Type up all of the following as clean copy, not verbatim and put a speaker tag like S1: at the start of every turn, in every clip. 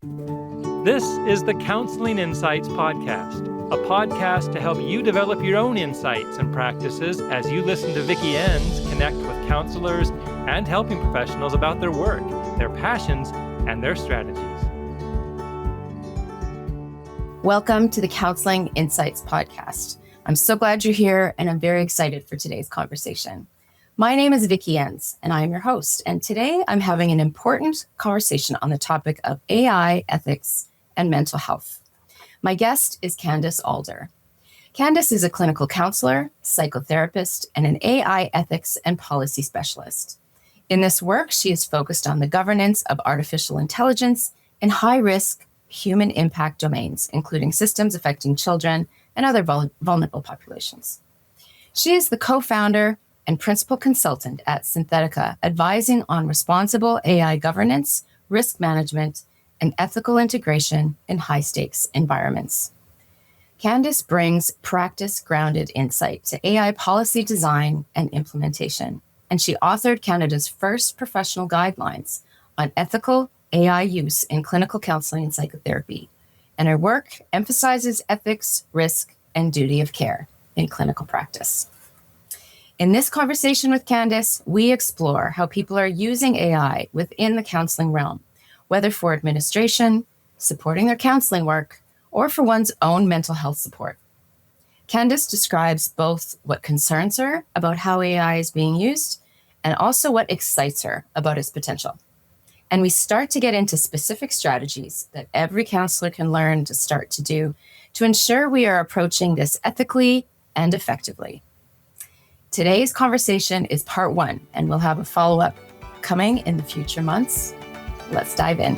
S1: This is the Counseling Insights Podcast, a podcast to help you develop your own insights and practices as you listen to Vicki Enns connect with counselors and helping professionals about their work, their passions, and their strategies.
S2: Welcome to the Counseling Insights Podcast. I'm so glad you're here, and I'm very excited for today's conversation. My name is Vicki Enns, and I am your host. And today I'm having an important conversation on the topic of AI ethics and mental health. My guest is Candace Alder. Candace is a clinical counselor, psychotherapist, and an AI ethics and policy specialist. In this work, she is focused on the governance of artificial intelligence in high-risk human impact domains, including systems affecting children and other vulnerable populations. She is the co-founder and principal consultant at Synthetica, advising on responsible AI governance, risk management, and ethical integration in high-stakes environments. Candace brings practice-grounded insight to AI policy design and implementation, and she authored Canada's first professional guidelines on ethical AI use in clinical counseling and psychotherapy, and her work emphasizes ethics, risk, and duty of care in clinical practice. In this conversation with Candace, we explore how people are using AI within the counseling realm, whether for administration, supporting their counseling work, or for one's own mental health support. Candace describes both what concerns her about how AI is being used and also what excites her about its potential. And we start to get into specific strategies that every counselor can learn to start to do to ensure we are approaching this ethically and effectively. Today's conversation is part one, and we'll have a follow-up coming in the future months. Let's dive in.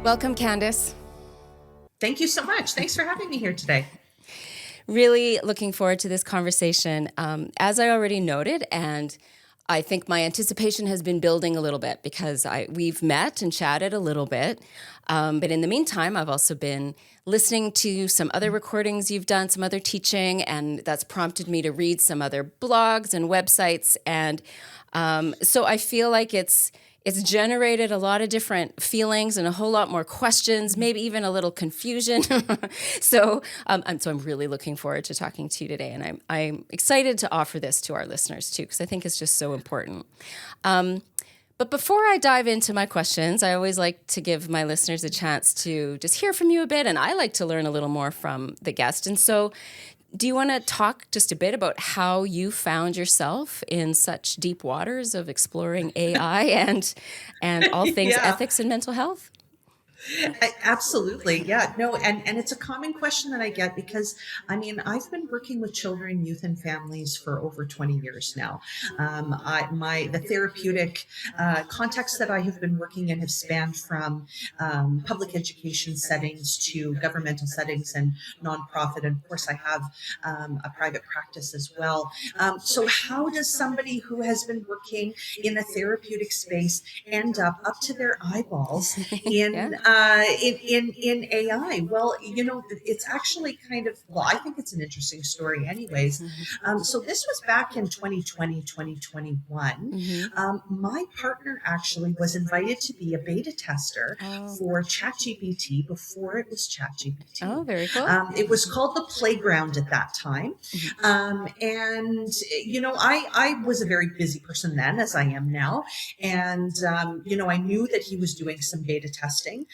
S2: Welcome, Candace.
S3: Thank you so much. Thanks for having me here today.
S2: Really looking forward to this conversation. As I already noted, and I think my anticipation has been building a little bit because we've met and chatted a little bit. But in the meantime, I've also been listening to some other recordings you've done, some other teaching, and that's prompted me to read some other blogs and websites. And so I feel like it's generated a lot of different feelings and a whole lot more questions, maybe even a little confusion. So I'm really looking forward to talking to you today. And I'm excited to offer this to our listeners too, because I think it's just so important. But before I dive into my questions, I always like to give my listeners a chance to just hear from you a bit. And I like to learn a little more from the guest. And so do you want to talk just a bit about how you found yourself in such deep waters of exploring AI and all things ethics and mental health?
S3: Absolutely. Yeah. No, and it's a common question that I get because, I've been working with children, youth, and families for over 20 years now. The therapeutic context that I have been working in have spanned from public education settings to governmental settings and nonprofit. And of course, I have a private practice as well. So how does somebody who has been working in a therapeutic space end up to their eyeballs in in AI? Well, it's actually I think it's an interesting story anyways. So this was back in 2020, 2021. My partner actually was invited to be a beta tester for ChatGPT before it was ChatGPT.
S2: Oh, very cool.
S3: It was called the Playground at that time. And, I was a very busy person then, as I am now. And, I knew that he was doing some beta testing.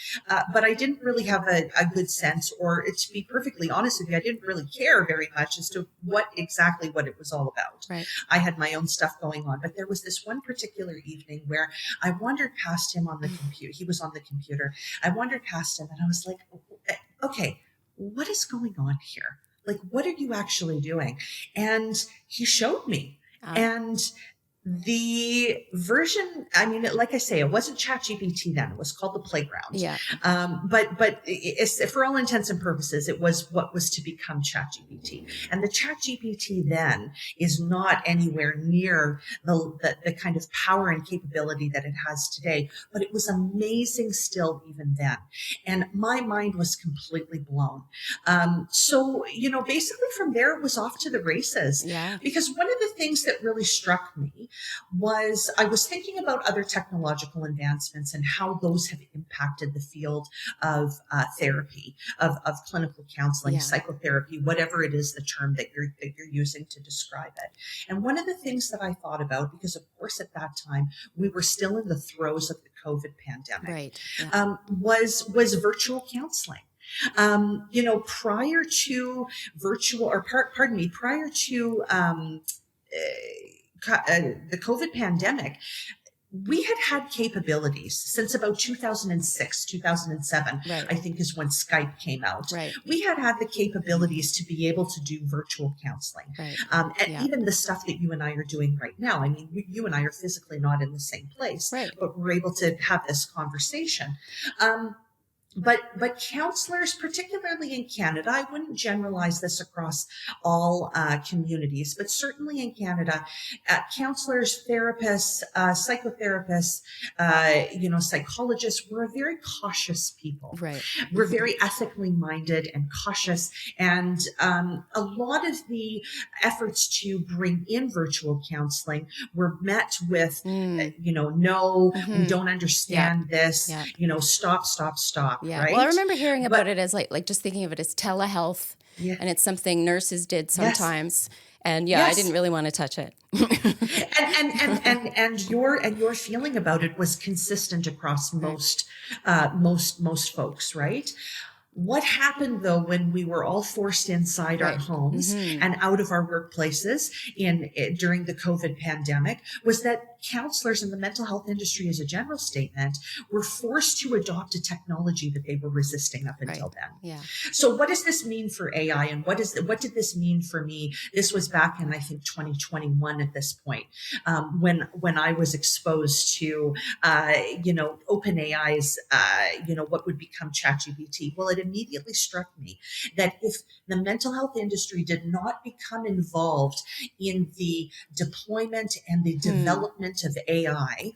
S3: But I didn't really have a good sense, or to be perfectly honest with you, I didn't really care very much as to what it was all about.
S2: Right.
S3: I had my own stuff going on, but there was this one particular evening where I wandered past him on the computer. He was on the computer. I wandered past him and I was like, okay, what is going on here? Like, what are you actually doing? And he showed me. And the version, like I say, it wasn't ChatGPT then. It was called the Playground.
S2: Yeah.
S3: But it's, for all intents and purposes, it was what was to become ChatGPT. And the ChatGPT then is not anywhere near the kind of power and capability that it has today. But it was amazing still even then. And my mind was completely blown. So, basically from there, it was off to the races.
S2: Yeah.
S3: Because one of the things that really struck me was I was thinking about other technological advancements and how those have impacted the field of therapy, of clinical counseling, psychotherapy, whatever it is, the term that you're using to describe it. And one of the things that I thought about, because of course at that time we were still in the throes of the COVID pandemic, was virtual counseling. Prior to the COVID pandemic, we had capabilities since about 2006, 2007, I think is when Skype came out. We had the capabilities to be able to do virtual counseling. And even the stuff that you and I are doing right now. I mean, you and I are physically not in the same place, but we're able to have this conversation. But counselors, particularly in Canada, I wouldn't generalize this across all communities, but certainly in Canada, counselors, therapists, psychotherapists, psychologists, we're a very cautious people. We're very ethically minded and cautious. And a lot of the efforts to bring in virtual counseling were met with, no, we don't understand this, stop.
S2: Yeah.
S3: Right?
S2: Well, I remember hearing about it as like just thinking of it as telehealth, and it's something nurses did sometimes. And I didn't really want to touch it.
S3: and your feeling about it was consistent across most folks, right? What happened though when we were all forced inside our homes and out of our workplaces during the COVID pandemic was that counselors in the mental health industry, as a general statement, were forced to adopt a technology that they were resisting up until then. So what does this mean for AI, and what did this mean for me? This was back in, I think, 2021 at this point, when I was exposed to OpenAI's what would become ChatGPT. Well, it immediately struck me that if the mental health industry did not become involved in the deployment and the development of AI,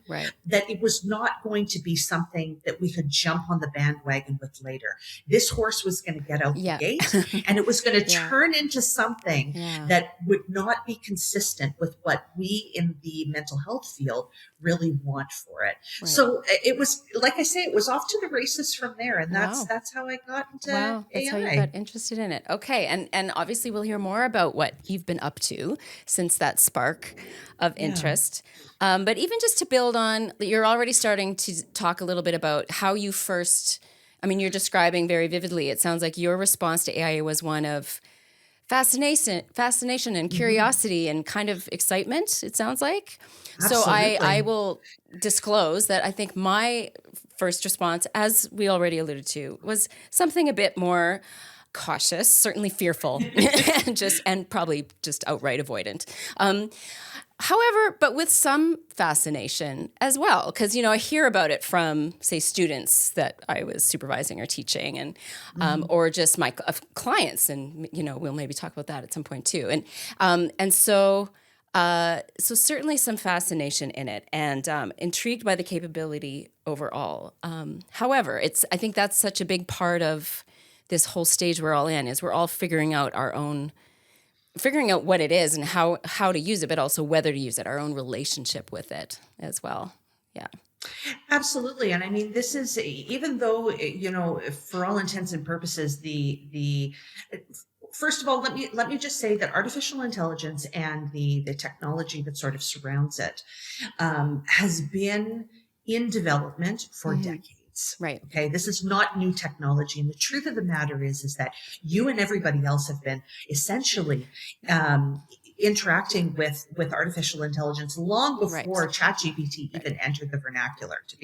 S3: that it was not going to be something that we could jump on the bandwagon with later. This horse was going to get out the gate, and it was going to turn into something that would not be consistent with what we in the mental health field really want for it. So it was, like I say, it was off to the races from there, and that's how I got into AI.
S2: That's how you got interested in it. Okay, and obviously we'll hear more about what you've been up to since that spark of interest. But even just to build on, you're already starting to talk a little bit about how you first, I mean, you're describing very vividly, it sounds like your response to AI was one of fascination and curiosity and kind of excitement, it sounds like.
S3: Absolutely.
S2: So I will disclose that I think my first response, as we already alluded to, was something a bit more cautious, certainly fearful, and probably just outright avoidant. However, but with some fascination as well, because, I hear about it from, say, students that I was supervising or teaching, and or just my clients, and, we'll maybe talk about that at some point too. And so certainly some fascination in it, and intrigued by the capability overall. However, I think that's such a big part of this whole stage we're all in, is we're all figuring out what it is and how to use it, but also whether to use it, our own relationship with it as well. Yeah.
S3: Absolutely. And I mean, this is, even though, for all intents and purposes, first of all, let me just say that artificial intelligence and the technology that sort of surrounds it has been in development for decades.
S2: Right.
S3: Okay. This is not new technology. And the truth of the matter is that you and everybody else have been essentially interacting with artificial intelligence long before ChatGPT even entered the vernacular, to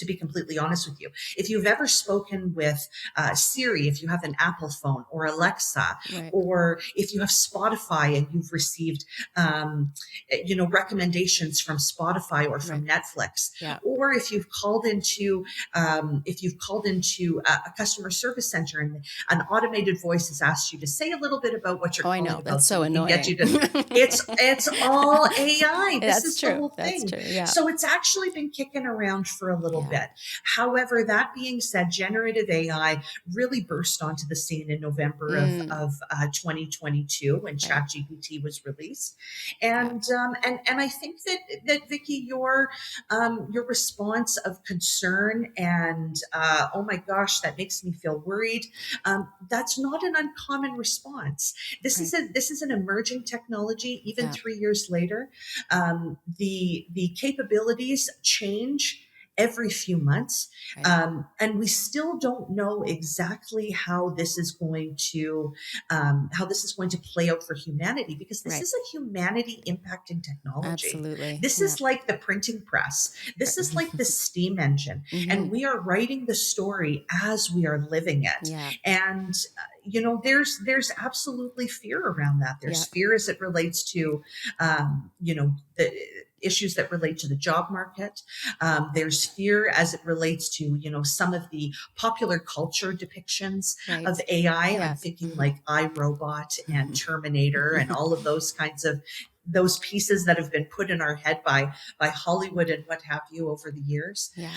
S3: be completely honest with you. If you've ever spoken with Siri, if you have an Apple phone, or Alexa, or if you have Spotify and you've received recommendations from Spotify or from Netflix, or if you've called into a customer service center and an automated voice has asked you to say a little bit about what you're calling about.
S2: That's so annoying.
S3: Get you to It's all AI. This
S2: That's
S3: is the
S2: true.
S3: whole
S2: That's
S3: thing.
S2: true. Yeah.
S3: So it's actually been kicking around for a little
S2: Yeah.
S3: bit. However, that being said, generative AI really burst onto the scene in November of 2022 when
S2: Right.
S3: ChatGPT was released,
S2: Yeah.
S3: and I think that Vicky, your response of concern and oh my gosh, that makes me feel worried. That's not an uncommon response.
S2: Right.
S3: This is an emerging technology. Even
S2: Yeah.
S3: 3 years later, the capabilities change every few months,
S2: Right.
S3: and we still don't know exactly how this is going to play out for humanity, because this
S2: Right.
S3: is a humanity impacting technology.
S2: Absolutely.
S3: This
S2: Yeah.
S3: is like the printing press. This is like the steam engine,
S2: Hmm.
S3: and we are writing the story as we are living it.
S2: Yeah.
S3: And there's absolutely fear around that. There's
S2: Yeah.
S3: fear as it relates to the issues that relate to the job market. There's fear as it relates to some of the popular culture depictions
S2: Right.
S3: of AI. I'm
S2: Yeah.
S3: thinking
S2: Hmm.
S3: like iRobot and Terminator and all of those kinds of those pieces that have been put in our head by Hollywood and what have you over the years,
S2: Yeah.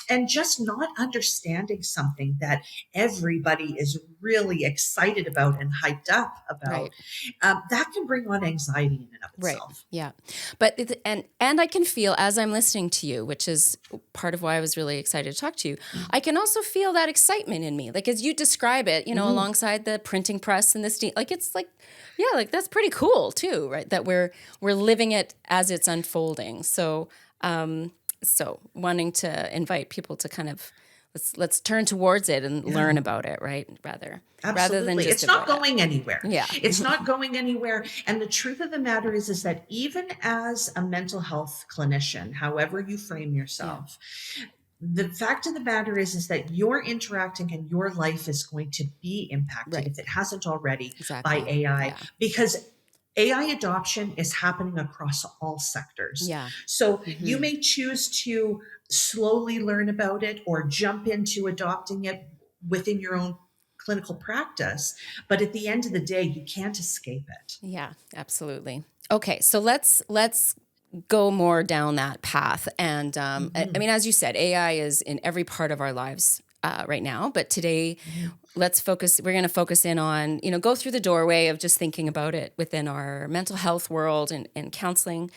S3: and just not understanding something that everybody is really excited about and hyped up about.
S2: Right.
S3: That can bring on anxiety in and of
S2: Right.
S3: itself.
S2: Yeah. But and I can feel as I'm listening to you, which is part of why I was really excited to talk to you. I can also feel that excitement in me. Like as you describe it,
S3: Mhm.
S2: alongside the printing press and the steam, like it's like, yeah, like that's pretty cool too, right? That we're living it as it's unfolding. So wanting to invite people to kind of let's turn towards it and
S3: Yeah.
S2: learn about it, right? Rather than
S3: Absolutely.
S2: just
S3: It's not
S2: avoid it.
S3: going anywhere.
S2: Yeah.
S3: It's not going anywhere. And the truth of the matter is that even as a mental health clinician, however you frame
S2: Yeah.
S3: yourself, the fact of the matter is that you're interacting and your life is going to be impacted,
S2: Right.
S3: if it hasn't already, by
S2: Exactly.
S3: AI,
S2: Yeah.
S3: because AI adoption is happening across all sectors.
S2: Yeah.
S3: So you
S2: Hmm.
S3: may choose to slowly learn about it or jump into adopting it within your own clinical practice, but at the end of the day, you can't escape it.
S2: Yeah, absolutely. Okay, so let's go more down that path. And I
S3: Mhm.
S2: mean, as you said, AI is in every part of our lives right now. But today,
S3: Mhm.
S2: let's focus. We're going to focus in on go through the doorway of just thinking about it within our mental health world and counseling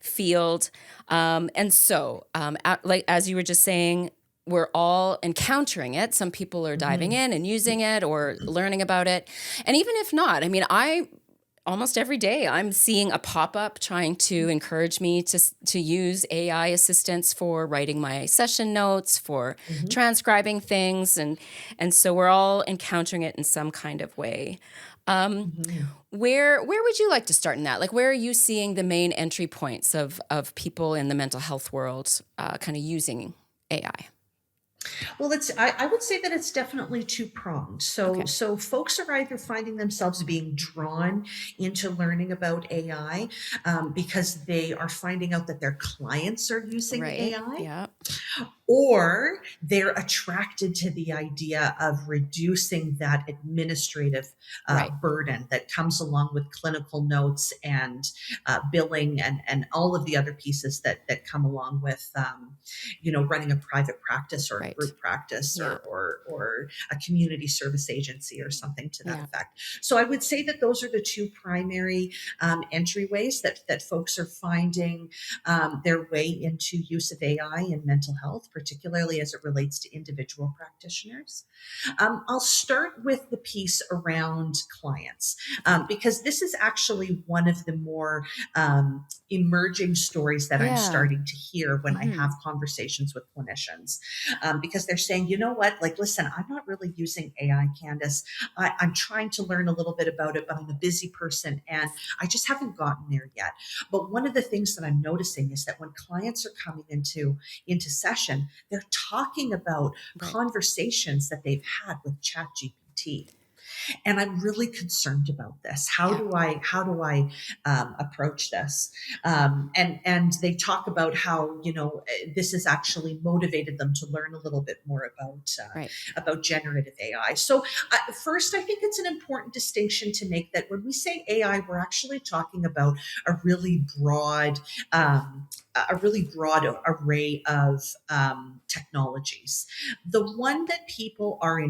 S2: field. Like as you were just saying, we're all encountering it. Some people are diving
S3: Mhm.
S2: in and using it or learning about it. And even if not, I mean, I almost every day I'm seeing a pop-up trying to encourage me to use AI assistance for writing my session notes, for
S3: Mhm.
S2: transcribing things, and so we're all encountering it in some kind of way.
S3: Mhm.
S2: Where would you like to start in that? Like, where are you seeing the main entry points of people in the mental health world kind of using AI?
S3: Well, I would say that it's definitely two pronged. So
S2: Okay.
S3: so folks are either finding themselves being drawn into learning about AI, because they are finding out that their clients are using
S2: Right.
S3: AI,
S2: Yeah.
S3: or they're attracted to the idea of reducing that administrative
S2: Right.
S3: burden that comes along with clinical notes and billing and all of the other pieces that come along with running a private practice or a
S2: Right.
S3: group practice
S2: Yeah.
S3: or a community service agency or something to that
S2: Yeah.
S3: effect. So I would say that those are the two primary entryways that folks are finding their way into use of AI in mental health, particularly as it relates to individual practitioners. I'll start with the piece around clients,
S2: Okay.
S3: because this is actually one of the more emerging stories that I'm
S2: Yeah.
S3: starting to hear when I
S2: Hmm.
S3: have conversations with clinicians, because they're saying, you know what, like, listen, I'm not really using AI, Candace. I'm trying to learn a little bit about it, but I'm a busy person and I just haven't gotten there yet. But one of the things that I'm noticing is that when clients are coming into session, they're talking about
S2: Right.
S3: conversations that they've had with ChatGPT. And I'm really concerned about this. How do I approach this? And they talk about how, this has actually motivated them to learn a little bit more about generative AI. So first, I think it's an important distinction to make that when we say AI, we're actually talking about a really broad array of technologies. The one that people are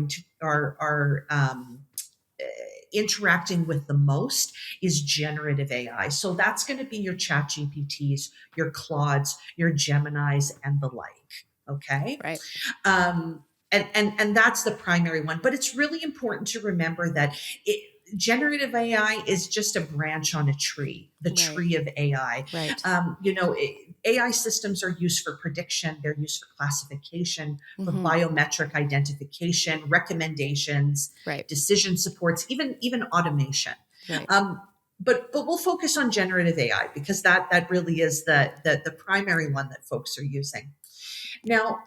S3: interacting with the most is generative AI. So that's going to be your chat GPTs, your Claudes, your Geminis, and the like. Okay.
S2: Right.
S3: And that's the primary one. But it's really important to remember that generative AI is just a branch on a tree, the tree of AI.
S2: Right.
S3: AI systems are used for prediction. They're used for classification, for biometric identification, recommendations, decision supports, even automation.
S2: Right.
S3: But we'll focus on generative AI because that really is the primary one that folks are using. Now,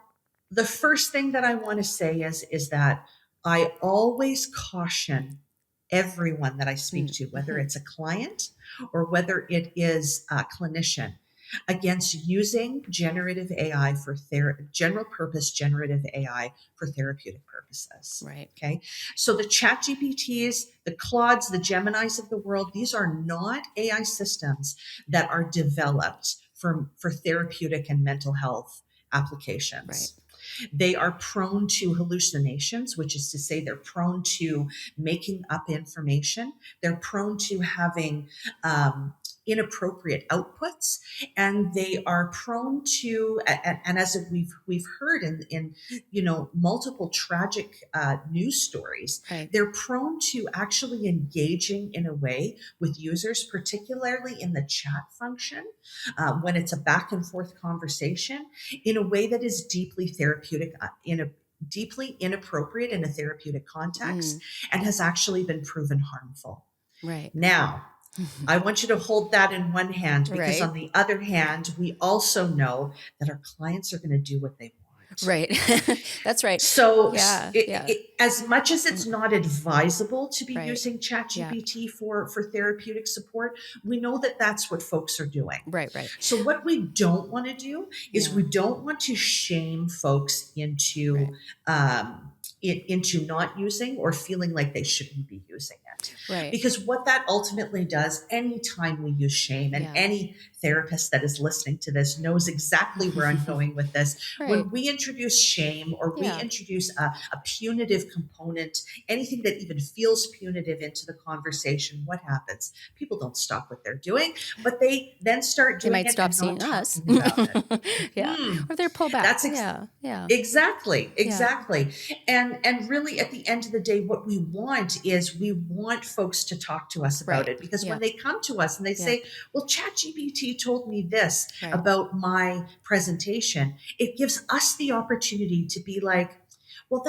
S3: the first thing that I want to say is that I always caution everyone that I speak to, whether it's a client or whether it is a clinician, against using generative AI for general purpose generative AI for therapeutic purposes.
S2: Right.
S3: Okay. So the chat GPTs, the Claudes, the Geminis of the world, these are not AI systems that are developed for therapeutic and mental health applications.
S2: Right.
S3: They are prone to hallucinations, which is to say they're prone to making up information. They're prone to having inappropriate outputs, and they are prone to, and as we've heard in multiple tragic news stories, they're prone to actually engaging in a way with users, particularly in the chat function, when it's a back and forth conversation, in a way that is deeply therapeutic, deeply inappropriate in a therapeutic context, and has actually been proven harmful.
S2: Right.
S3: Now, I want you to hold that in one hand, because on the other hand, we also know that our clients are going to do what they want.
S2: Right. That's right.
S3: So as much as it's not advisable to be using ChatGPT for therapeutic support, we know that that's what folks are doing.
S2: Right.
S3: So what we don't want to do is we don't want to shame folks into not using or feeling like they shouldn't be using it.
S2: Right.
S3: Because what that ultimately does, anytime we use shame, and any therapist that is listening to this knows exactly where I'm going with this. When we introduce shame or we introduce a punitive component, anything that even feels punitive into the conversation, what happens? People don't stop what they're doing, but they then start doing
S2: they might stop seeing us. Or they're pull back.
S3: That's exactly. And really, at the end of the day, what we want is we want folks to talk to us about it, because when they come to us and they say, well, ChatGPT told me this about my presentation, it gives us the opportunity to be like, well,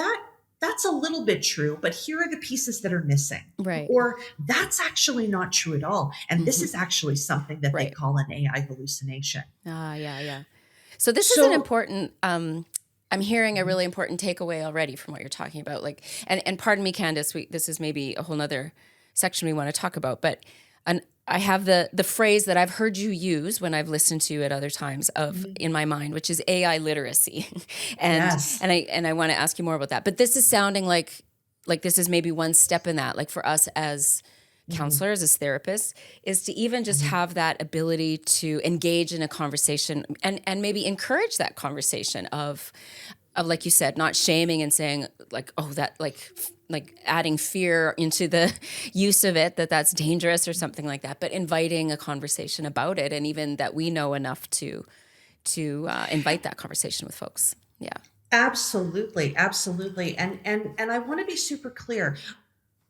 S3: that's a little bit true, but here are the pieces that are missing.
S2: Right.
S3: Or that's actually not true at all. And this is actually something that they call an AI hallucination.
S2: So this is an important, I'm hearing a really important takeaway already from what you're talking about. Like, and pardon me, Candace, this is maybe a whole nother section we want to talk about, but I have the phrase that I've heard you use when I've listened to you at other times in my mind, which is AI literacy. and I want to ask you more about that. But this is sounding like this is maybe one step in that, like for us as counselors, as therapists, is to even just have that ability to engage in a conversation and maybe encourage that conversation of like you said, not shaming and saying like, oh, that like adding fear into the use of it, that's dangerous or something like that, but inviting a conversation about it, and even that we know enough to invite that conversation with folks. Yeah.
S3: Absolutely. And I want to be super clear.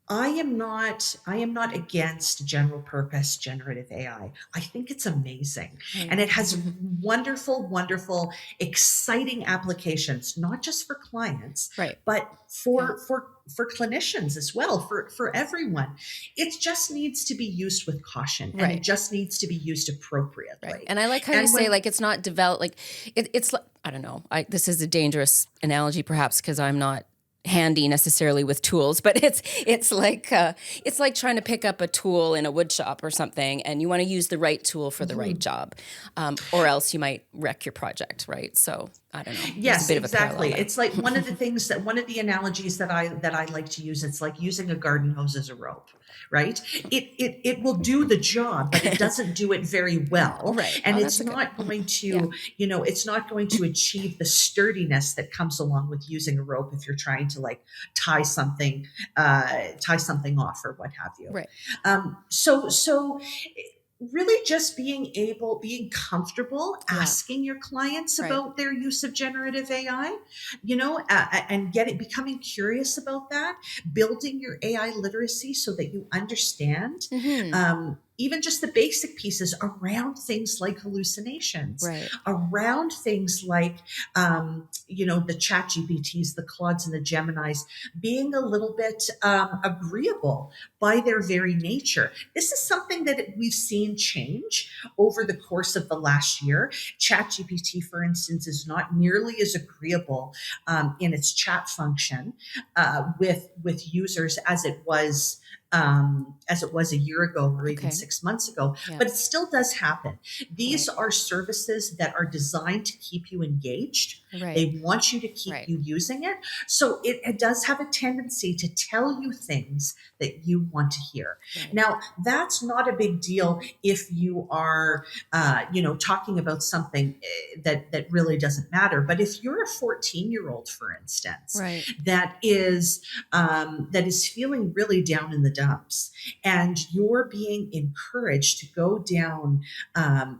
S3: I am not against general purpose generative AI. I think it's amazing. And it has wonderful, exciting applications, not just for clients, but for clinicians as well, for everyone. It just needs to be used with caution, and it just needs to be used appropriately.
S2: Right. And I like how you say, like, it's not developed, like it's I don't know. This is a dangerous analogy perhaps because I'm not
S4: handy necessarily with tools, but it's like trying to pick up a tool in a wood shop or something, and you want to use the right tool for the right job, or else you might wreck your project, right? So I don't know. There's
S3: Yes,
S4: a bit of a parallel
S3: exactly.
S4: there.
S3: It's like one of the analogies that I like to use. It's like using a garden hose as a rope, right? It will do the job, but it doesn't do it very well,
S4: Right.
S3: and
S4: Oh,
S3: it's
S4: that's a good-
S3: not going
S4: Yeah.
S3: to, it's not going to achieve the sturdiness that comes along with using a rope if you're trying to like tie something off or what have you.
S4: Right.
S3: So really just being comfortable
S4: Yeah.
S3: asking your clients
S4: Right.
S3: about their use of generative AI, and becoming curious about that, building your AI literacy so that you understand even just the basic pieces around things like hallucinations,
S4: Right.
S3: around things like, the chat GPTs, the Claudes and the Geminis, being a little bit agreeable by their very nature. This is something that we've seen change over the course of the last year. ChatGPT, for instance, is not nearly as agreeable in its chat function with users as it was a year ago or even
S4: Okay.
S3: 6 months ago,
S4: Yeah.
S3: but it still does happen. These
S4: Right.
S3: are services that are designed to keep you engaged.
S4: Right.
S3: They want you to keep
S4: Right.
S3: you using it. So it does have a tendency to tell you things that you want to hear.
S4: Right.
S3: Now, that's not a big deal if you are, talking about something that really doesn't matter. But if you're a 14-year-old, for instance,
S4: Right.
S3: that is feeling really down in the dumps, and you're being encouraged to go down a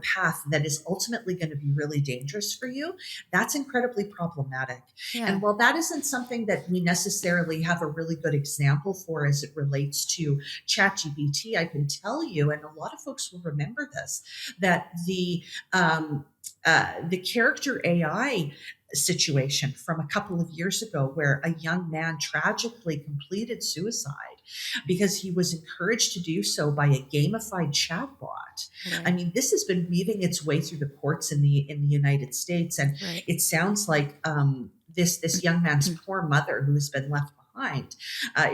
S3: path that is ultimately going to be really dangerous for you, that's incredibly problematic.
S4: Yeah.
S3: And while that isn't something that we necessarily have a really good example for as it relates to ChatGPT, I can tell you, and a lot of folks will remember this, that the character AI situation from a couple of years ago, where a young man tragically completed suicide because he was encouraged to do so by a gamified chatbot.
S4: Right.
S3: I mean, this has been weaving its way through the courts in the United States, and
S4: Right.
S3: it sounds like this young man's poor mother, who has been left behind,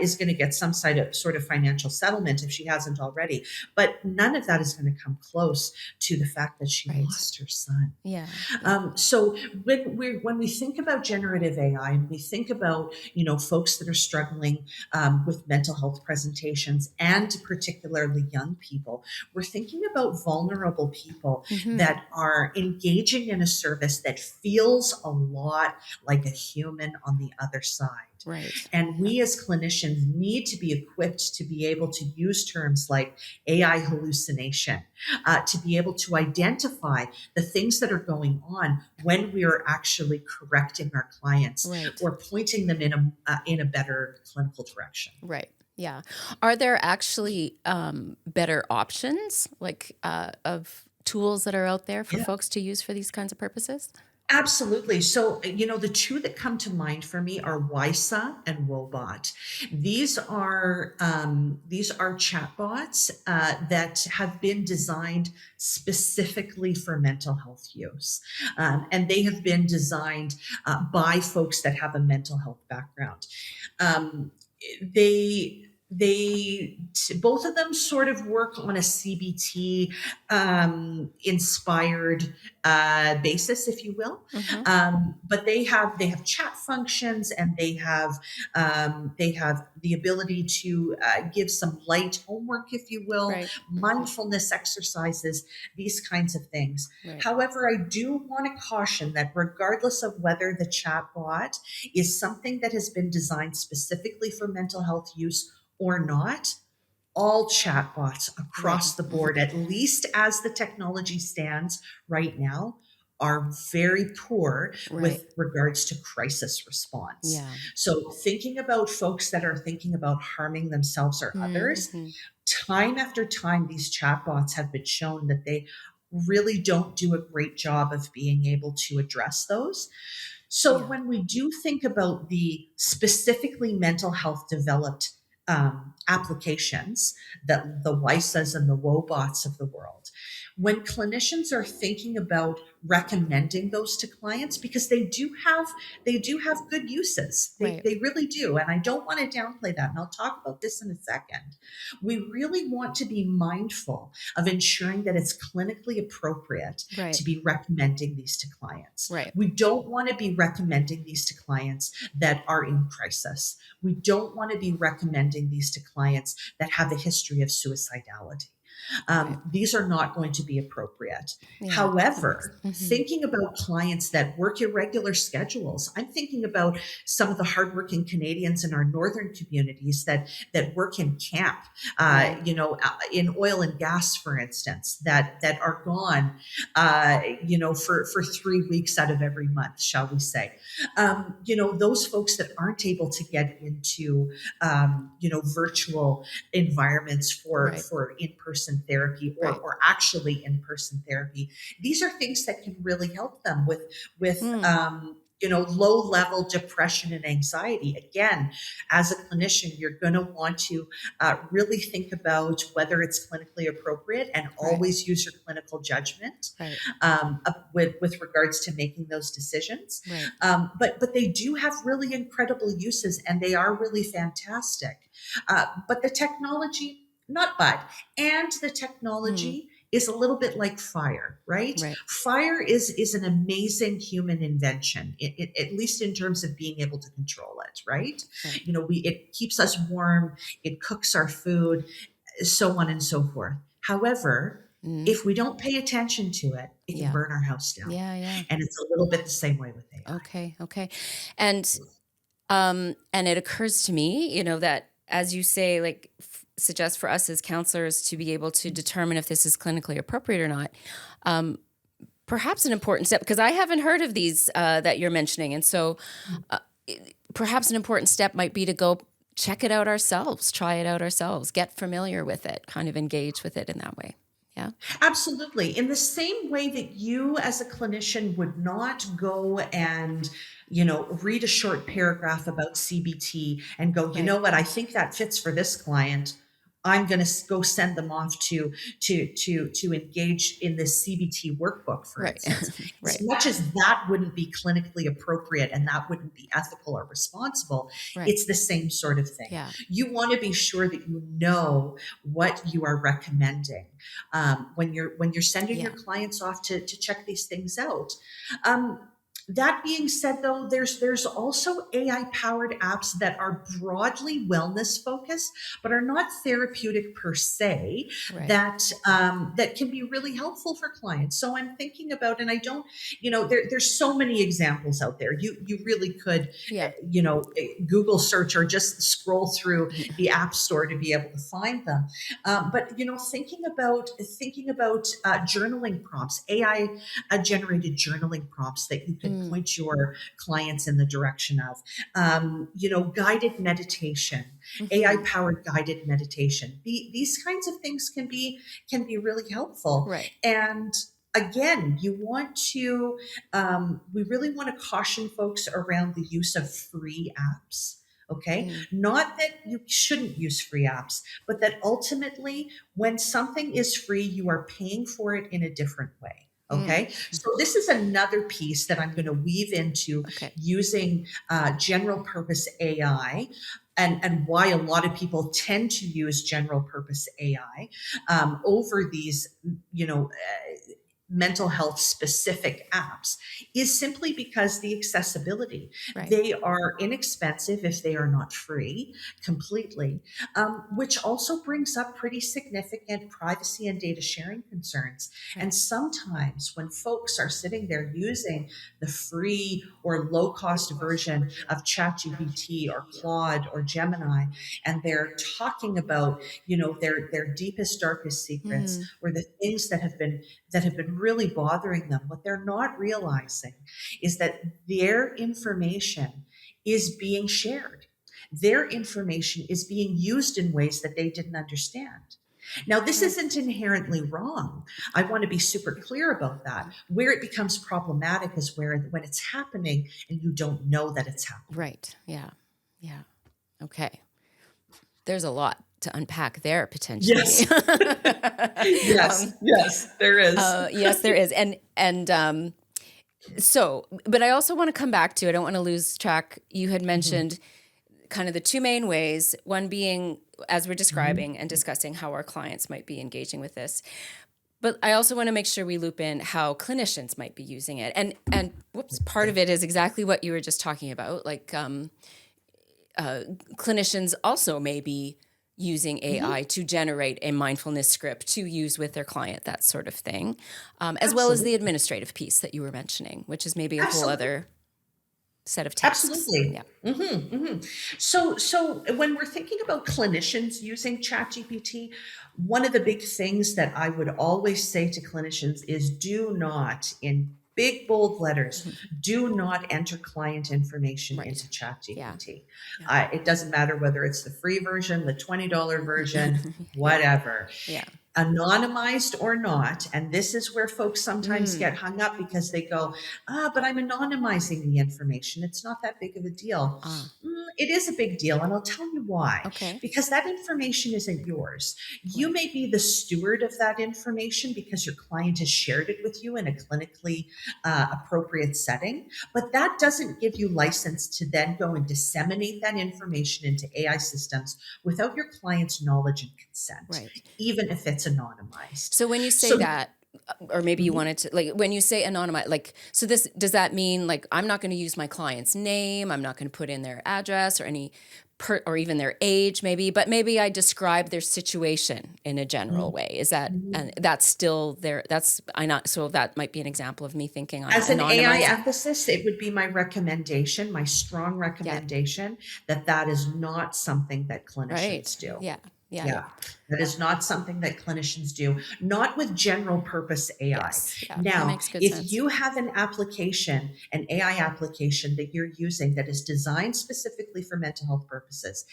S3: is going to get some sort of financial settlement if she hasn't already. But none of that is going to come close to the fact that she
S4: Right.
S3: lost her son.
S4: Yeah.
S3: So when we think about generative AI, and we think about folks that are struggling with mental health presentations, and particularly young people, we're thinking about vulnerable people that are engaging in a service that feels a lot like a human on the other side.
S4: Right.
S3: And we as clinicians need to be equipped to be able to use terms like AI hallucination, to be able to identify the things that are going on when we are actually correcting our clients,
S4: Right.
S3: or pointing them in a better clinical direction.
S4: Right. Yeah. Are there actually better options, like of tools that are out there for
S3: Yeah.
S4: folks to use for these kinds of purposes?
S3: Absolutely. So, the two that come to mind for me are WISA and Wobot. These are chatbots that have been designed specifically for mental health use, and they have been designed by folks that have a mental health background. Both of them sort of work on a CBT inspired basis, if you will. But they have chat functions, and they have the ability to give some light homework, if you will,
S4: Right.
S3: mindfulness exercises, these kinds of things.
S4: Right.
S3: However, I do want to caution that regardless of whether the chatbot is something that has been designed specifically for mental health use or not, all chatbots across the board, at least as the technology stands right now, are very poor with regards to crisis response.
S4: Yeah.
S3: So thinking about folks that are thinking about harming themselves or others, time after time, these chatbots have been shown that they really don't do a great job of being able to address those. So when we do think about the specifically mental health developed applications, that the WISAs and the Wobots of the world, when clinicians are thinking about recommending those to clients, because they do have good uses.
S4: Right.
S3: They really do. And I don't want to downplay that. And I'll talk about this in a second. We really want to be mindful of ensuring that it's clinically appropriate
S4: Right.
S3: to be recommending these to clients.
S4: Right.
S3: We don't want to be recommending these to clients that are in crisis. We don't want to be recommending these to clients that have a history of suicidality. These are not going to be appropriate.
S4: Yeah.
S3: However, thinking about clients that work irregular schedules, I'm thinking about some of the hardworking Canadians in our northern communities that work in camp, in oil and gas, for instance, that are gone, for 3 weeks out of every month, shall we say? Those folks that aren't able to get into, virtual environments for in-person therapy or actually in-person therapy. These are things that can really help them with low level depression and anxiety. Again, as a clinician, you're going to want to really think about whether it's clinically appropriate and always use your clinical judgment with regards to making those decisions. But they do have really incredible uses, and they are really fantastic. But the technology, the technology is a little bit like fire, right? Fire is an amazing human invention, at least in terms of being able to control it, right? It keeps us warm, it cooks our food, so on and so forth. However, if we don't pay attention to it, it can burn our house down. And it's a little bit the same way with AI.
S4: Okay. And it occurs to me, that as you say, suggest for us as counselors to be able to determine if this is clinically appropriate or not. Perhaps an important step, because I haven't heard of these that you're mentioning. And so perhaps an important step might be to go check it out ourselves, try it out ourselves, get familiar with it, kind of engage with it in that way. Yeah,
S3: absolutely. In the same way that you as a clinician would not go and read a short paragraph about CBT and go, you know what, I think that fits for this client. I'm going to go send them off to engage in this CBT workbook, for instance. As much as that wouldn't be clinically appropriate and that wouldn't be ethical or responsible, it's the same sort of thing. You want to be sure that you know what you are recommending when you're sending your clients off to check these things out. That being said, though, there's also AI-powered apps that are broadly wellness focused, but are not therapeutic per se. That can be really helpful for clients. So I'm thinking about, and I don't, there's so many examples out there. You really could, Google search or just scroll through the App Store to be able to find them. But thinking about journaling prompts, AI generated journaling prompts that you can point your clients in the direction of, guided meditation, AI-powered guided meditation. These kinds of things can be really helpful. And again, we really want to caution folks around the use of free apps. Okay. Not that you shouldn't use free apps, but that ultimately when something is free, you are paying for it in a different way. Okay. So this is another piece that I'm going to weave into using general purpose AI and why a lot of people tend to use general purpose AI over these, mental health specific apps is simply because the accessibility. They are inexpensive if they are not free completely, which also brings up pretty significant privacy and data sharing concerns. And sometimes when folks are sitting there using the free or low cost version of ChatGPT or Claude or Gemini, and they're talking about, their deepest, darkest secrets or the things that have been really bothering them, what they're not realizing is that their information is being shared. Their information is being used in ways that they didn't understand. Now, this isn't inherently wrong. I want to be super clear about that. Where it becomes problematic is when it's happening and you don't know that it's happening.
S4: Yeah. Okay. There's a lot to unpack there potentially.
S3: Yes. Yes, there is.
S4: Yes, there is. So, but I also want to come back to, I don't want to lose track. You had mentioned kind of the two main ways, one being as we're describing and discussing how our clients might be engaging with this. But I also want to make sure we loop in how clinicians might be using it. And part of it is exactly what you were just talking about. Like clinicians also may be using AI to generate a mindfulness script to use with their client, that sort of thing, as well as the administrative piece that you were mentioning, which is maybe a whole other set of tasks.
S3: Absolutely.
S4: Yeah.
S3: So when we're thinking about clinicians using ChatGPT, one of the big things that I would always say to clinicians is do not, in big bold letters, do not enter client information into ChatGPT. It doesn't matter whether it's the free version, the $20 version, whatever.
S4: Yeah.
S3: Anonymized or not, and this is where folks sometimes get hung up because they go, but I'm anonymizing the information. It's not that big of a deal. It is a big deal, and I'll tell you why.
S4: Okay.
S3: Because that information isn't yours. You may be the steward of that information because your client has shared it with you in a clinically appropriate setting, but that doesn't give you license to then go and disseminate that information into AI systems without your client's knowledge and consent, even if it's anonymized.
S4: So when you say that, or maybe you wanted to, like, when you say anonymize, like, so this, does that mean like, I'm not going to use my client's name, I'm not going to put in their address or any or even their age maybe, but maybe I describe their situation in a general way. Is that, and that's still there, so that might be an example of me thinking on
S3: as an AI ethicist, it would be my recommendation, my strong recommendation that is not something that clinicians do. Yeah. That is not something that clinicians do, not with general purpose AI. Now, if you have an application, an AI application that you're using that is designed specifically for mental health purposes,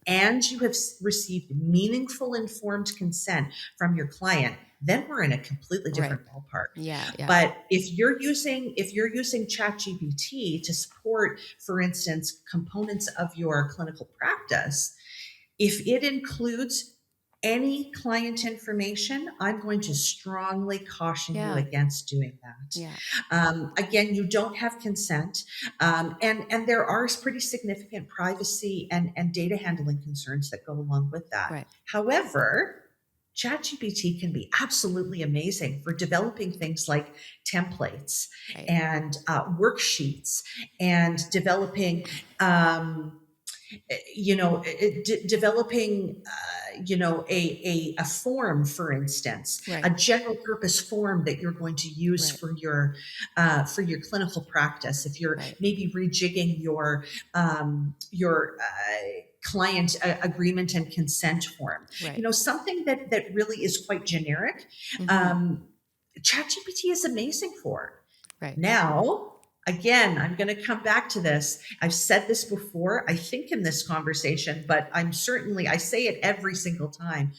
S3: and you have received meaningful informed consent from your client, then we're in a completely different ballpark. But if you're using ChatGPT to support, for instance, components of your clinical practice, if it includes any client information, I'm going to strongly caution you against doing that. Again, you don't have consent, and there are pretty significant privacy and data handling concerns that go along with that. However, ChatGPT can be absolutely amazing for developing things like templates and worksheets and developing developing, a form, for instance, a general purpose form that you're going to use for your clinical practice. If you're maybe rejigging your client agreement and consent form, something that really is quite generic. ChatGPT is amazing for. Now, again, I'm going to come back to this. I've said this before, I think in this conversation, but I say it every single time.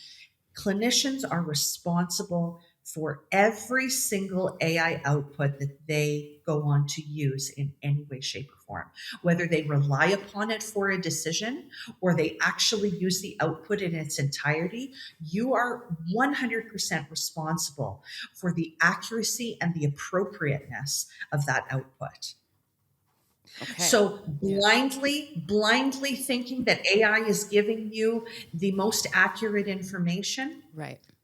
S3: Clinicians are responsible for every single AI output that they go on to use in any way, shape, or form. Whether they rely upon it for a decision or they actually use the output in its entirety, you are 100% responsible for the accuracy and the appropriateness of that output. So blindly thinking that AI is giving you the most accurate information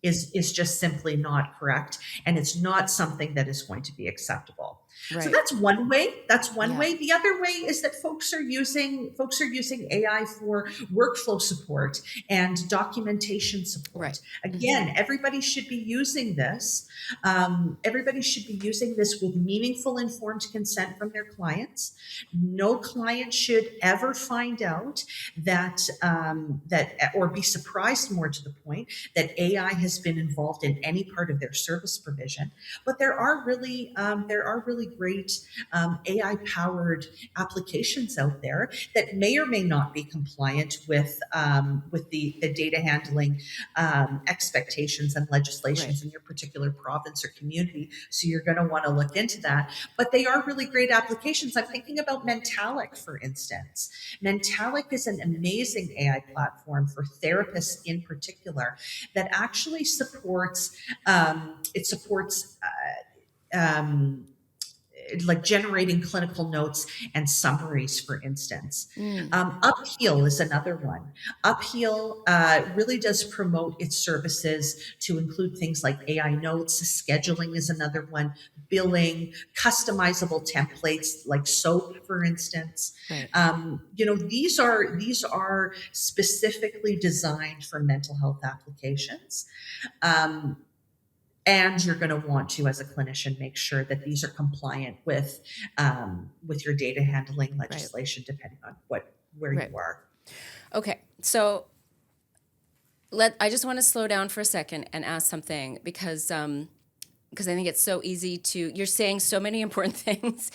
S3: is just simply not correct. And it's not something that is going to be acceptable. So that's one way. Way. The other way is that folks are using AI for workflow support and documentation support. Again, everybody should be using this. Everybody should be using this with meaningful, informed consent from their clients. No client should ever find out that or be surprised, more to the point, that AI has been involved in any part of their service provision. But there are really great AI powered applications out there that may or may not be compliant with the data handling expectations and legislations
S4: Right.
S3: in your particular province or community. So you're going to want to look into that. But they are really great applications. I'm thinking about Mentalic, for instance. Mentalic is an amazing AI platform for therapists in particular that actually supports it supports like generating clinical notes and summaries, for instance. Upheal is another one. Upheal really does promote its services to include things like AI notes. Scheduling is another one. Billing, customizable templates like SOAP, for instance.
S4: Right.
S3: These are specifically designed for mental health applications. Um, and you're going to want to, as a clinician, make sure that these are compliant with your data handling legislation, depending on where
S4: Right.
S3: you are.
S4: Okay. So I just want to slow down for a second and ask something because I think it's so easy to, you're saying so many important things.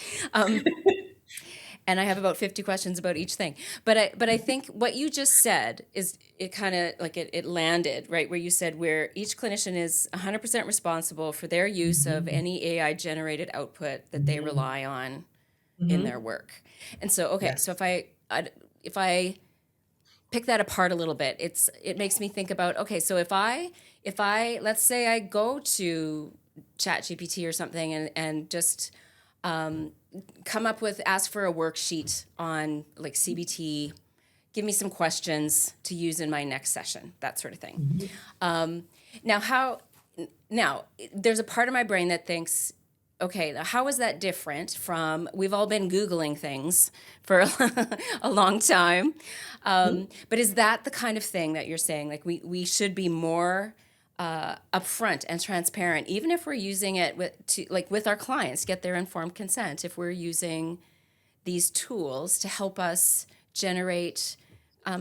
S4: And I have about 50 questions about each thing. But I think what you just said is, it kind of like it landed, right? Where you said where each clinician is 100% responsible for their use of any AI generated output that they rely on in their work. And so, okay, so
S3: Yes.
S4: if I pick that apart a little bit, it makes me think about, okay, so if I let's say I go to ChatGPT or something and just ask for a worksheet on like CBT, give me some questions to use in my next session, that sort of thing. Now there's a part of my brain that thinks, okay, now how is that different from, we've all been Googling things for a long time. But is that the kind of thing that you're saying? Like we should be more upfront and transparent, even if we're using it with our clients, get their informed consent. If we're using these tools to help us generate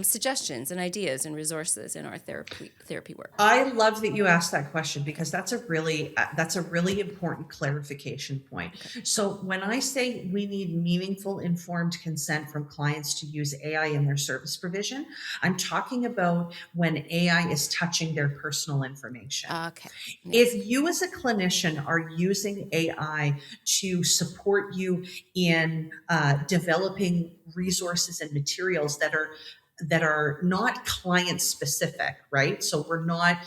S4: suggestions and ideas and resources in our therapy work.
S3: I love that you asked that question because that's a really important clarification point. So when I say we need meaningful, informed consent from clients to use AI in their service provision, I'm talking about when AI is touching their personal information.
S4: Okay. Yes.
S3: If you as a clinician are using AI to support you in developing resources and materials that are not client specific, right? So we're not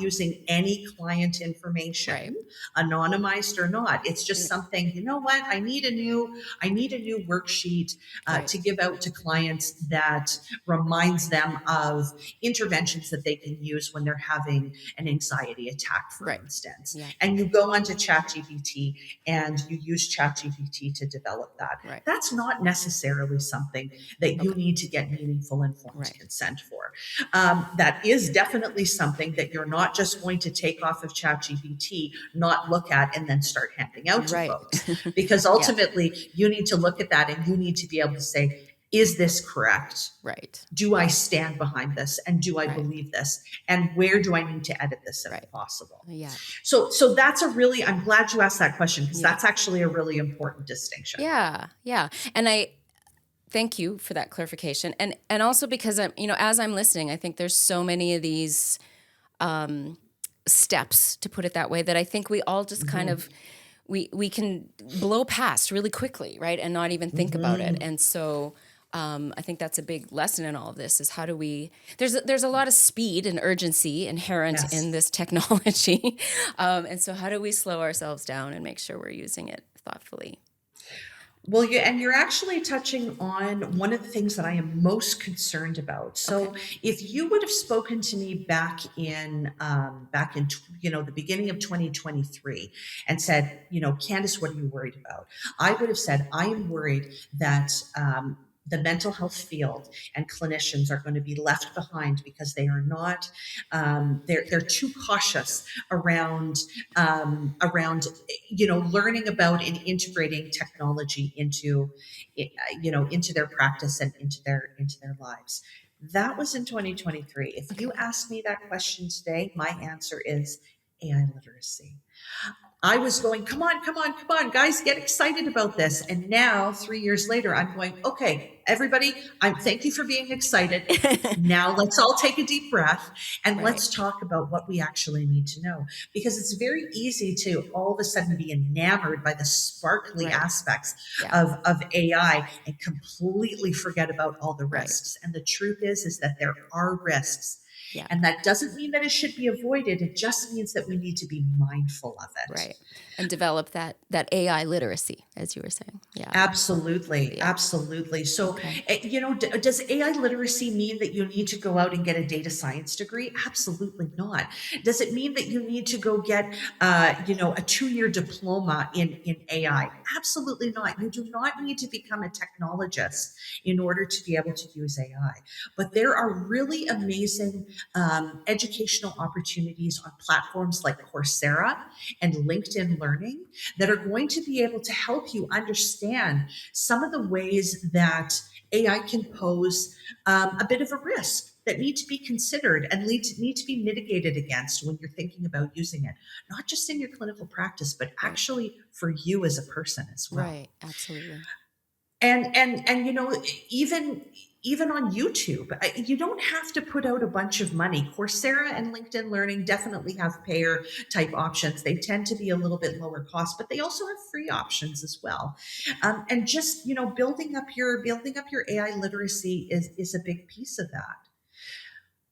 S3: using any client information,
S4: Right.
S3: anonymized or not. It's just something, you know what? I need a new worksheet
S4: Right.
S3: to give out to clients that reminds them of interventions that they can use when they're having an anxiety attack, for
S4: Right.
S3: instance.
S4: Yeah.
S3: And you go onto ChatGPT and you use ChatGPT to develop that.
S4: Right.
S3: That's not necessarily something that you need to get meaningful informed
S4: Right.
S3: consent for. That is definitely something that you're not just going to take off of ChatGPT, not look at, and then start handing out to
S4: Right.
S3: folks. Because ultimately, you need to look at that and you need to be able to say, is this correct?
S4: Right.
S3: Do I stand behind this? And do I
S4: Right.
S3: believe this? And where do I need to edit this if
S4: Right.
S3: possible?
S4: Yeah.
S3: So I'm glad you asked that question because that's actually a really important distinction.
S4: Yeah. Yeah. And I thank you for that clarification. And also because as I'm listening, I think there's so many of these steps, to put it that way, that I think we all just kind of we can blow past really quickly, right? And not even think about it. And so I think that's a big lesson in all of this is how do we, there's a lot of speed and urgency inherent
S3: Yes.
S4: in this technology. And so how do we slow ourselves down and make sure we're using it thoughtfully?
S3: Well, you're actually touching on one of the things that I am most concerned about. So, if you would have spoken to me back in the beginning of 2023 and said, Candace, what are you worried about? I would have said, I am worried that the mental health field and clinicians are going to be left behind because they are not they're too cautious around learning about and integrating technology into their practice and into their lives. That was in 2023. If you ask me that question today, my answer is AI literacy. I was going, come on, guys, get excited about this. And now, 3 years later, I'm going, okay, everybody, thank you for being excited. Now let's all take a deep breath and
S4: Right.
S3: let's talk about what we actually need to know. Because it's very easy to all of a sudden be enamored by the sparkly
S4: Right.
S3: aspects
S4: Yeah.
S3: of AI and completely forget about all the
S4: Right.
S3: risks. And the truth is that there are risks.
S4: Yeah.
S3: And that doesn't mean that it should be avoided. It just means that we need to be mindful of it.
S4: Right. And develop that AI literacy, as you were saying. Yeah.
S3: Absolutely.
S4: Yeah.
S3: Absolutely. So,
S4: Okay.
S3: does AI literacy mean that you need to go out and get a data science degree? Absolutely not. Does it mean that you need to go get, a 2-year diploma in AI? Absolutely not. You do not need to become a technologist in order to be able to use AI. But there are really amazing educational opportunities on platforms like Coursera and LinkedIn Learning that are going to be able to help you understand some of the ways that AI can pose a bit of a risk that need to be considered and need to be mitigated against when you're thinking about using it, not just in your clinical practice, but actually for you as a person as well.
S4: Right. Absolutely.
S3: And even on YouTube, you don't have to put out a bunch of money. Coursera and LinkedIn Learning definitely have payer type options. They tend to be a little bit lower cost, but they also have free options as well. And just building up your AI literacy is a big piece of that.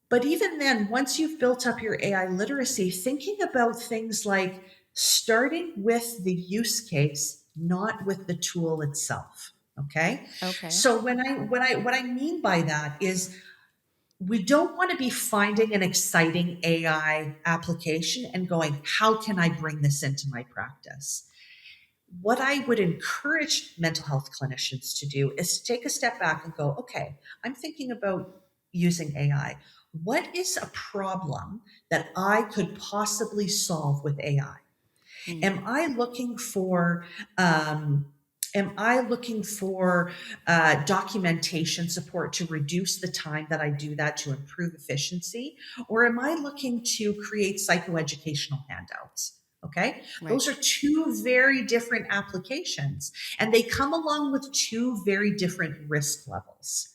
S3: But even then, once you've built up your AI literacy, thinking about things like starting with the use case, not with the tool itself. Okay.
S4: Okay.
S3: So what I mean by that is we don't want to be finding an exciting AI application and going, how can I bring this into my practice? What I would encourage mental health clinicians to do is to take a step back and go, okay, I'm thinking about using AI. What is a problem that I could possibly solve with AI? Am I looking for documentation support to reduce the time that I do that to improve efficiency? Or am I looking to create psychoeducational handouts? Okay.
S4: Right.
S3: Those are two very different applications, and they come along with two very different risk levels.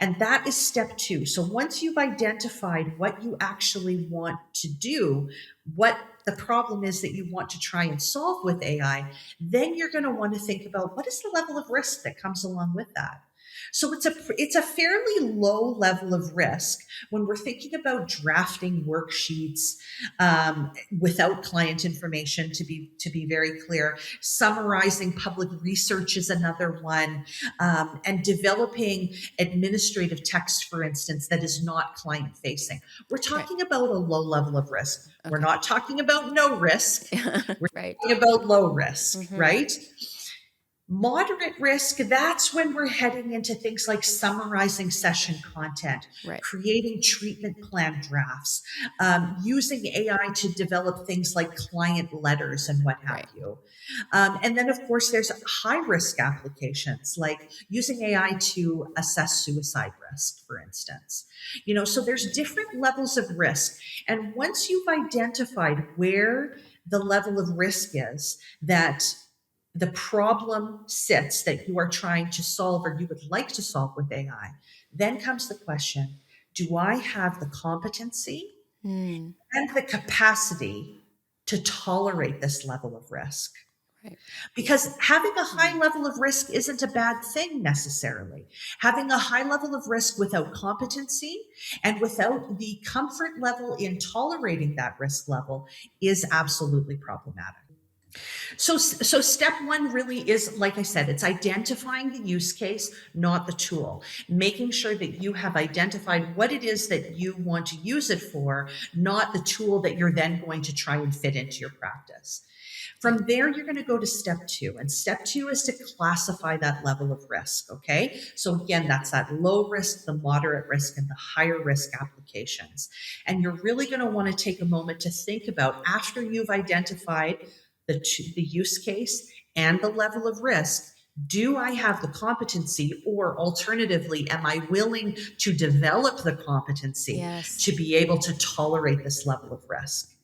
S3: And that is step 2. So once you've identified what you actually want to do, what the problem is that you want to try and solve with AI, then you're going to want to think about what is the level of risk that comes along with that. So it's a fairly low level of risk when we're thinking about drafting worksheets without client information. To be very clear, summarizing public research is another one, and developing administrative text, for instance, that is not client facing. We're talking about a low level of risk. We're not talking about no risk. We're
S4: Right.
S3: talking about low risk, right? Moderate risk, that's when we're heading into things like summarizing session content,
S4: Right.
S3: creating treatment plan drafts, using AI to develop things like client letters and what have you. And then, of course, there's high risk applications like using AI to assess suicide risk, for instance. So there's different levels of risk. And once you've identified where the level of risk is that the problem sits that you are trying to solve or you would like to solve with AI, then comes the question, do I have the competency and the capacity to tolerate this level of risk?
S4: Right.
S3: Because having a high level of risk isn't a bad thing necessarily. Having a high level of risk without competency and without the comfort level in tolerating that risk level is absolutely problematic. So step 1 really is, like I said, it's identifying the use case, not the tool. Making sure that you have identified what it is that you want to use it for, not the tool that you're then going to try and fit into your practice. From there, you're going to go to step 2. And step 2 is to classify that level of risk. Okay. So again, that's that low risk, the moderate risk, and the higher risk applications. And you're really going to want to take a moment to think about, after you've identified the use case and the level of risk, do I have the competency, or alternatively, am I willing to develop the competency
S4: Yes.
S3: to be able to tolerate this level of risk?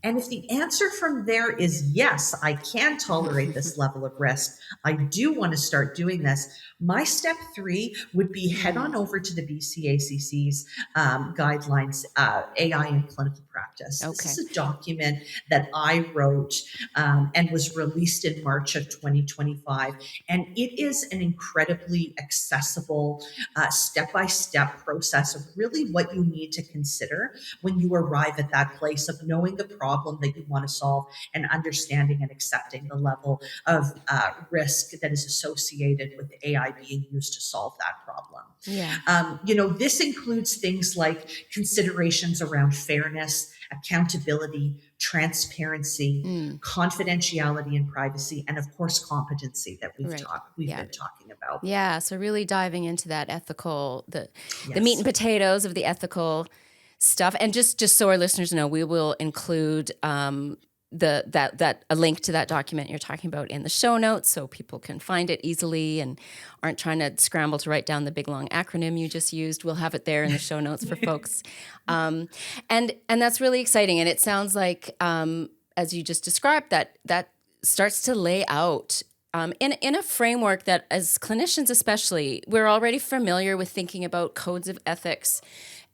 S3: And if the answer from there is yes, I can tolerate this level of risk, I do want to start doing this, my step 3 would be head on over to the BCACC's guidelines, AI in clinical practice.
S4: Okay.
S3: This is a document that I wrote and was released in March of 2025. And it is an incredibly accessible step-by-step process of really what you need to consider when you arrive at that place of knowing the problem that you want to solve and understanding and accepting the level of risk that is associated with AI being used to solve that problem.
S4: Yeah.
S3: This includes things like considerations around fairness, accountability, transparency, confidentiality and privacy, and of course competency that we've been talking about.
S4: Yeah, so really diving into that ethical, the
S3: Yes.
S4: meat and potatoes of the ethical stuff. And just so our listeners know, we will include a link to that document you're talking about in the show notes, so people can find it easily and aren't trying to scramble to write down the big long acronym you just used. We'll have it there in the show notes for folks. And that's really exciting. And it sounds like, as you just described, that starts to lay out in a framework that, as clinicians especially, we're already familiar with thinking about codes of ethics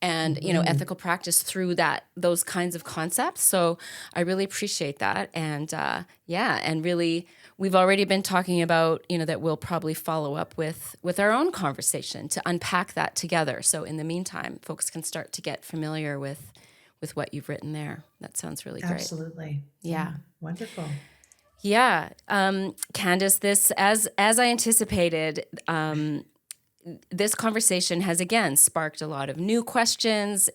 S4: and ethical practice through those kinds of concepts. So I really appreciate that. And and really, we've already been talking about that we'll probably follow up with our own conversation to unpack that together. So in the meantime, folks can start to get familiar with what you've written there. That sounds really great.
S3: Absolutely.
S4: Yeah.
S3: Wonderful.
S4: Yeah. Candace, this, as I anticipated, this conversation has again sparked a lot of new questions.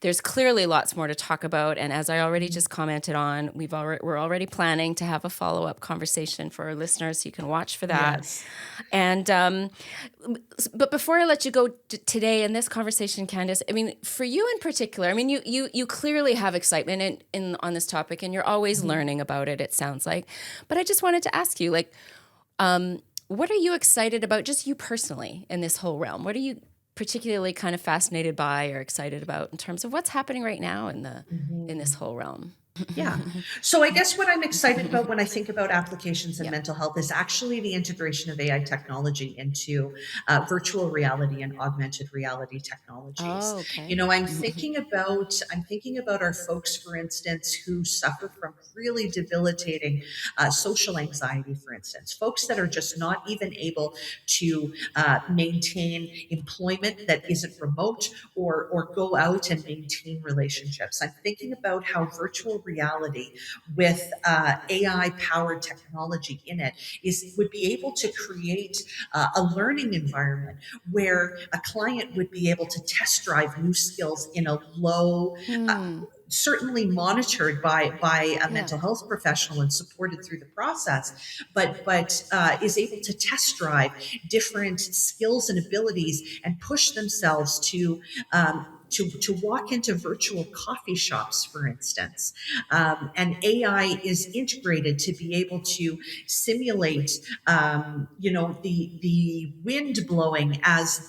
S4: There's clearly lots more to talk about, and as I already just commented on, we're already planning to have a follow-up conversation for our listeners, so you can watch for that.
S3: Yes.
S4: And but before I let you go today in this conversation, Candace, I mean, for you in particular, I mean, you clearly have excitement on this topic, and you're always learning about it. It sounds like, but I just wanted to ask you, like, what are you excited about, just you personally, in this whole realm? What are you particularly kind of fascinated by or excited about in terms of what's happening right now in this whole realm?
S3: Yeah. So I guess what I'm excited about when I think about applications in mental health is actually the integration of AI technology into virtual reality and augmented reality technologies.
S4: Oh, okay.
S3: I'm thinking about our folks, for instance, who suffer from really debilitating social anxiety, for instance, folks that are just not even able to maintain employment that isn't remote or go out and maintain relationships. I'm thinking about how virtual reality with AI powered technology in it would be able to create a learning environment where a client would be able to test drive new skills in a low, certainly monitored by a mental health professional and supported through the process, but is able to test drive different skills and abilities and push themselves to walk into virtual coffee shops, for instance. And AI is integrated to be able to simulate, the wind blowing as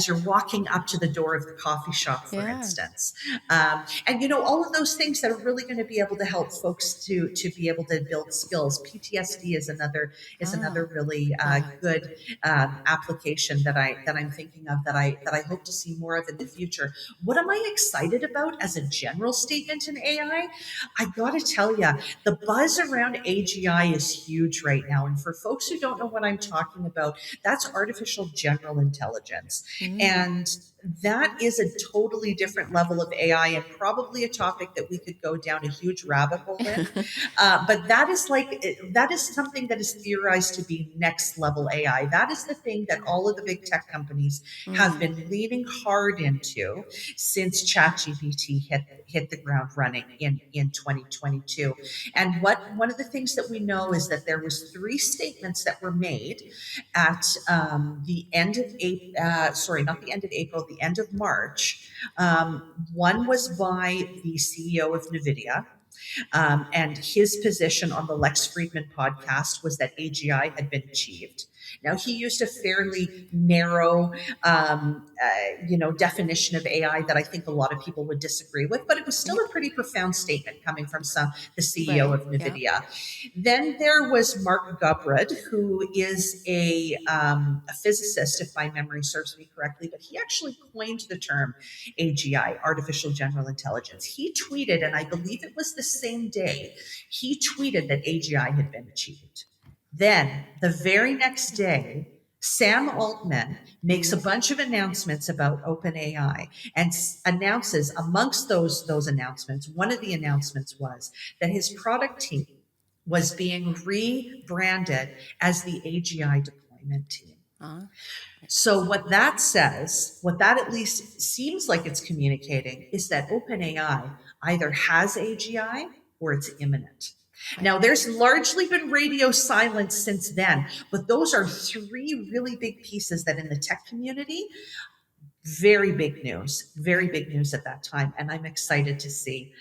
S3: you're walking up to the door of the coffee shop, for instance. And all of those things that are really going to be able to help folks to be able to build skills. PTSD is another really good application that I'm thinking of that I hope to see more of in the future. What am I excited about as a general statement in AI? I got to tell you, the buzz around AGI is huge right now. And for folks who don't know what I'm talking about, that's artificial general intelligence. And that is a totally different level of AI and probably a topic that we could go down a huge rabbit hole in. But that is something that is theorized to be next level AI. That is the thing that all of the big tech companies have been leaning hard into since ChatGPT hit the ground running in 2022. And one of the things that we know is that there was 3 statements that were made at the end of April, the end of March. One was by the CEO of NVIDIA. And his position on the Lex Friedman podcast was that AGI had been achieved. Now, he used a fairly narrow, definition of AI that I think a lot of people would disagree with, but it was still a pretty profound statement coming from the CEO
S4: Right.
S3: of
S4: Yeah.
S3: NVIDIA. Then there was Mark Gubrud, who is a physicist, if my memory serves me correctly, but he actually coined the term AGI, artificial general intelligence. He tweeted, and I believe it was the same day, he tweeted that AGI had been achieved. Then the very next day, Sam Altman makes a bunch of announcements about OpenAI and announces amongst those announcements, one of the announcements was that his product team was being rebranded as the AGI deployment team. So what that says, what that at least seems like it's communicating, is that OpenAI either has AGI or it's imminent. Now, there's largely been radio silence since then, but those are three really big pieces that in the tech community, very big news at that time. And I'm excited to see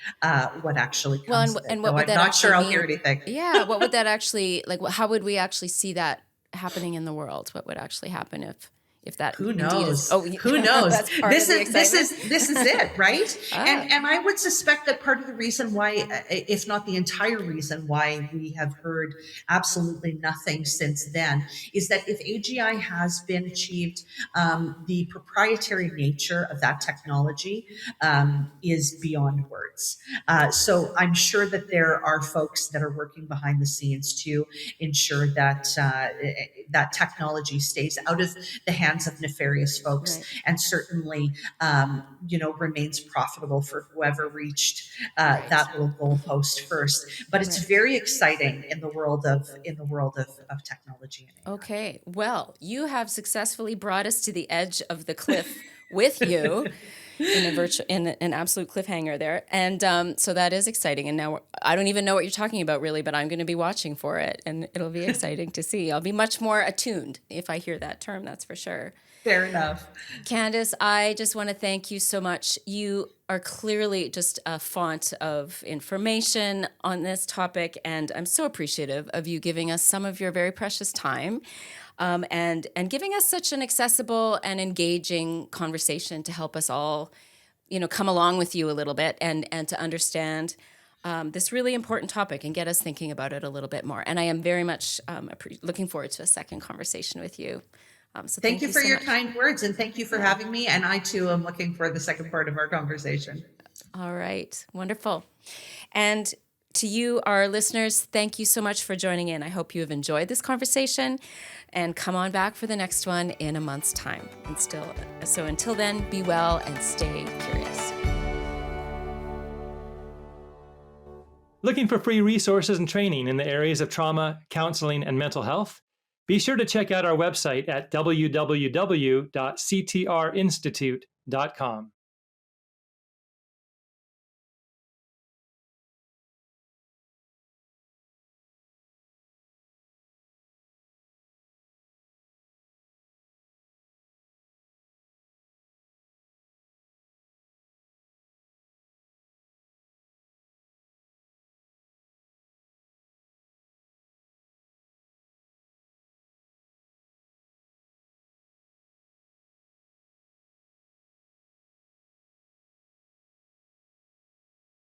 S3: what actually comes of it.
S4: And what
S3: Though
S4: would
S3: I'm
S4: that
S3: not
S4: actually
S3: sure I'll
S4: mean?
S3: hear anything.
S4: Yeah, what would that actually, like, how would we actually see that happening in the world? What would actually happen if that
S3: Who
S4: indeed
S3: knows?
S4: is? Oh,
S3: Who knows?
S4: That's part
S3: This
S4: of the
S3: is this
S4: excitement.
S3: is this is it, right?
S4: Ah.
S3: And I would suspect that part of the reason why, if not the entire reason why we have heard absolutely nothing since then, is that if AGI has been achieved, the proprietary nature of that technology is beyond words. So I'm sure that there are folks that are working behind the scenes to ensure that that technology stays out of the hands of nefarious folks,
S4: Right.
S3: and certainly, remains profitable for whoever reached
S4: Right.
S3: that little goalpost first. But it's very exciting in the world of technology and AI.
S4: Okay. Well, you have successfully brought us to the edge of the cliff with you in an absolute cliffhanger there, and so that is exciting. And now I don't even know what you're talking about really, but I'm going to be watching for it, and it'll be exciting to see. I'll be much more attuned if I hear that term. That's for sure.
S3: Fair enough.
S4: Candace, I just want to thank you so much. You are clearly just a font of information on this topic, and I'm so appreciative of you giving us some of your very precious time, and giving us such an accessible and engaging conversation to help us all, come along with you a little bit and to understand this really important topic and get us thinking about it a little bit more. And I am very much looking forward to a second conversation with you. So
S3: Thank you for
S4: so
S3: your
S4: much.
S3: kind words, and thank you for having me. And I too am looking for the second part of our conversation.
S4: All right. Wonderful. And to you, our listeners, thank you so much for joining in. I hope you have enjoyed this conversation, and come on back for the next one in a month's time. So until then, be well and stay curious.
S1: Looking for free resources and training in the areas of trauma, counseling, and mental health? Be sure to check out our website at www.ctrinstitute.com.